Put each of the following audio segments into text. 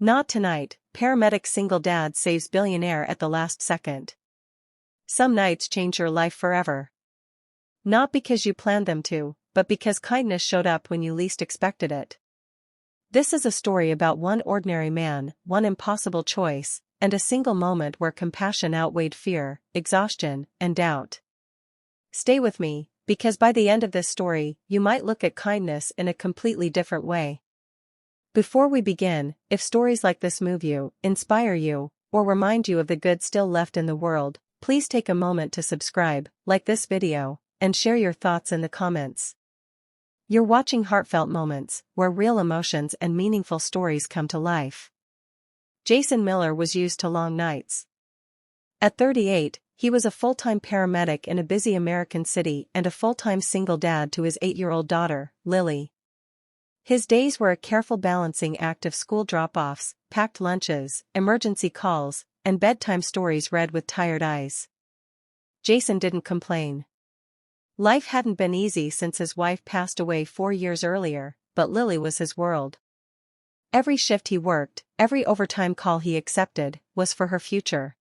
Not tonight, paramedic single dad saves billionaire at the last second. Some nights change your life forever. Not because you planned them to, but because kindness showed up when you least expected it. This is a story about one ordinary man, one impossible choice, and a single moment where compassion outweighed fear, exhaustion, and doubt. Stay with me, because by the end of this story, you might look at kindness in a completely different way. Before we begin, if stories like this move you, inspire you, or remind you of the good still left in the world, please take a moment to subscribe, like this video, and share your thoughts in the comments. You're watching Heartfelt Moments, where real emotions and meaningful stories come to life. Jason Miller was used to long nights. At 38, he was a full-time paramedic in a busy American city and a full-time single dad to his 8-year-old daughter, Lily. His days were a careful balancing act of school drop-offs, packed lunches, emergency calls, and bedtime stories read with tired eyes. Jason didn't complain. Life hadn't been easy since his wife passed away 4 years earlier, but Lily was his world. Every shift he worked, every overtime call he accepted, was for her future.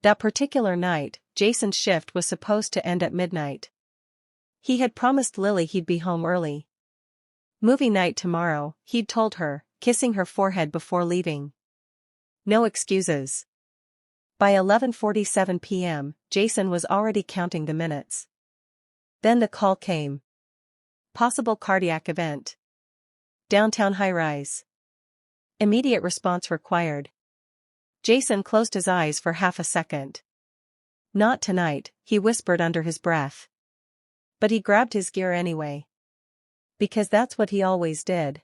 That particular night, Jason's shift was supposed to end at midnight. He had promised Lily he'd be home early. Movie night tomorrow, he'd told her, kissing her forehead before leaving. No excuses. By 11:47 p.m., Jason was already counting the minutes. Then the call came. Possible cardiac event. Downtown high-rise. Immediate response required. Jason closed his eyes for half a second. Not tonight, he whispered under his breath. But he grabbed his gear anyway. Because that's what he always did.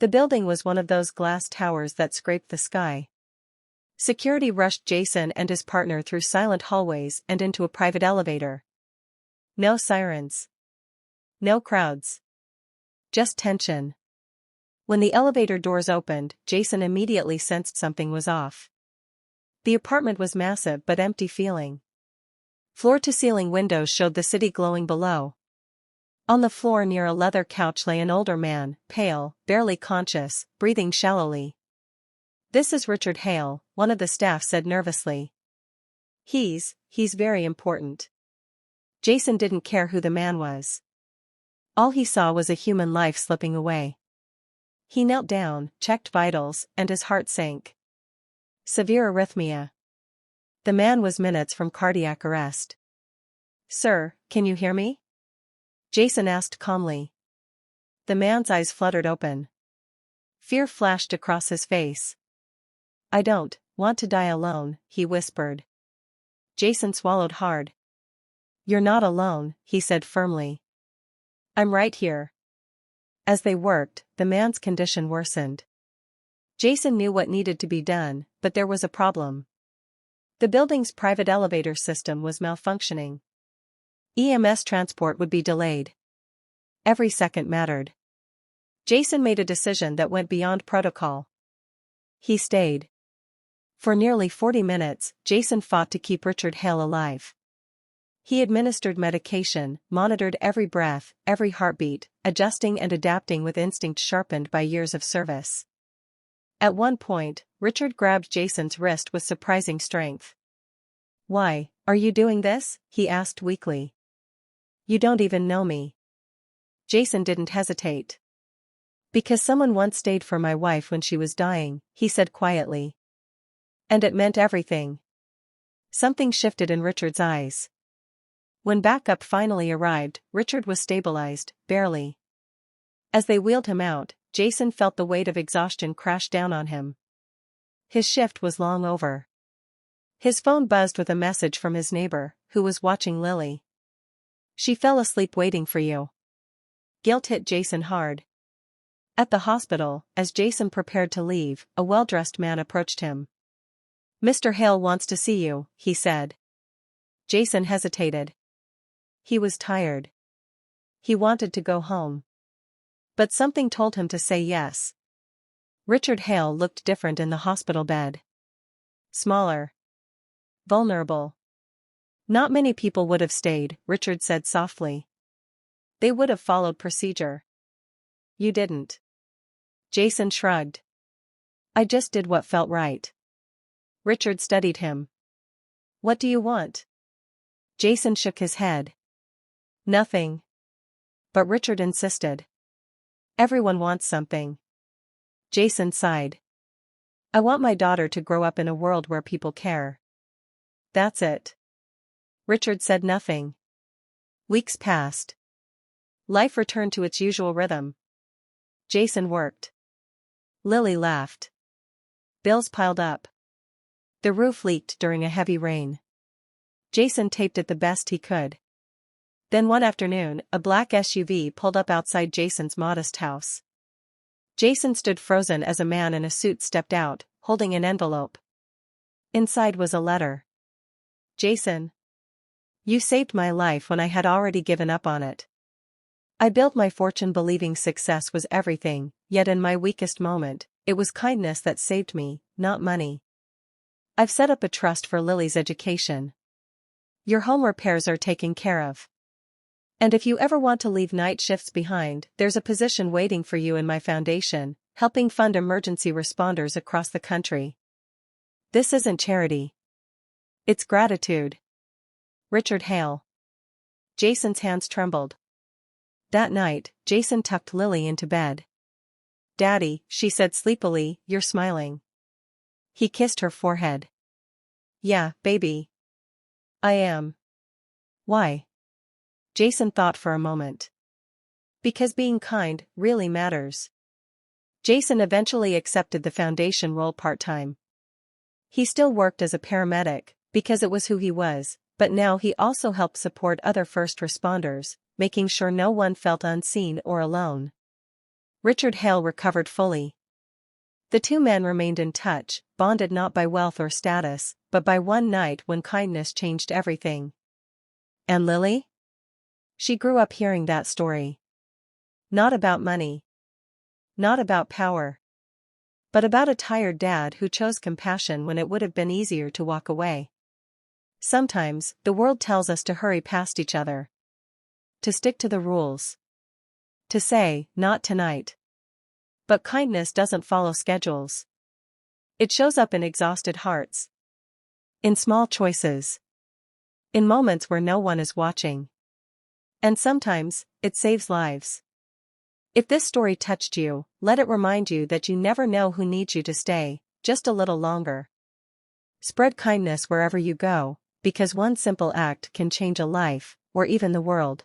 The building was one of those glass towers that scraped the sky. Security rushed Jason and his partner through silent hallways and into a private elevator. No sirens. No crowds. Just tension. When the elevator doors opened, Jason immediately sensed something was off. The apartment was massive but empty feeling. Floor-to-ceiling windows showed the city glowing below. On the floor near a leather couch lay an older man, pale, barely conscious, breathing shallowly. "This is Richard Hale," one of the staff said nervously. He's very important." Jason didn't care who the man was. All he saw was a human life slipping away. He knelt down, checked vitals, and his heart sank. Severe arrhythmia. The man was minutes from cardiac arrest. "Sir, can you hear me?" Jason asked calmly. The man's eyes fluttered open. Fear flashed across his face. "I don't want to die alone," he whispered. Jason swallowed hard. "You're not alone," he said firmly. "I'm right here." As they worked, the man's condition worsened. Jason knew what needed to be done, but there was a problem. The building's private elevator system was malfunctioning. EMS transport would be delayed. Every second mattered. Jason made a decision that went beyond protocol. He stayed. For nearly 40 minutes, Jason fought to keep Richard Hale alive. He administered medication, monitored every breath, every heartbeat, adjusting and adapting with instinct sharpened by years of service. At one point, Richard grabbed Jason's wrist with surprising strength. "Why are you doing this?" he asked weakly. "You don't even know me." Jason didn't hesitate. "Because someone once stayed for my wife when she was dying," he said quietly. And it meant everything. Something shifted in Richard's eyes. When backup finally arrived, Richard was stabilized, barely. As they wheeled him out, Jason felt the weight of exhaustion crash down on him. His shift was long over. His phone buzzed with a message from his neighbor, who was watching Lily. "She fell asleep waiting for you." Guilt hit Jason hard. At the hospital, as Jason prepared to leave, a well-dressed man approached him. "Mr. Hale wants to see you," he said. Jason hesitated. He was tired. He wanted to go home. But something told him to say yes. Richard Hale looked different in the hospital bed. Smaller. Vulnerable. "Not many people would have stayed," Richard said softly. "They would have followed procedure." "You didn't." Jason shrugged. I just did what felt right. Richard studied him. What do you want? Jason shook his head. Nothing. But Richard insisted. Everyone wants something. Jason sighed. I want my daughter to grow up in a world where people care. That's it. Richard said nothing. Weeks passed. Life returned to its usual rhythm. Jason worked. Lily laughed. Bills piled up. The roof leaked during a heavy rain. Jason taped it the best he could. Then one afternoon, a black SUV pulled up outside Jason's modest house. Jason stood frozen as a man in a suit stepped out, holding an envelope. Inside was a letter. Jason. You saved my life when I had already given up on it. I built my fortune believing success was everything, yet in my weakest moment, it was kindness that saved me, not money. I've set up a trust for Lily's education. Your home repairs are taken care of. And if you ever want to leave night shifts behind, there's a position waiting for you in my foundation, helping fund emergency responders across the country. This isn't charity. It's gratitude. Richard Hale. Jason's hands trembled. That night, Jason tucked Lily into bed. Daddy, she said sleepily, you're smiling. He kissed her forehead. Yeah, baby. I am. Why? Jason thought for a moment. Because being kind really matters. Jason eventually accepted the foundation role part-time. He still worked as a paramedic, because it was who he was, but now he also helped support other first responders, making sure no one felt unseen or alone. Richard Hale recovered fully. The two men remained in touch, bonded not by wealth or status, but by one night when kindness changed everything. And Lily? She grew up hearing that story. Not about money. Not about power. But about a tired dad who chose compassion when it would have been easier to walk away. Sometimes, the world tells us to hurry past each other. To stick to the rules. To say, not tonight. But kindness doesn't follow schedules. It shows up in exhausted hearts. In small choices. In moments where no one is watching. And sometimes, it saves lives. If this story touched you, let it remind you that you never know who needs you to stay, just a little longer. Spread kindness wherever you go, because one simple act can change a life, or even the world.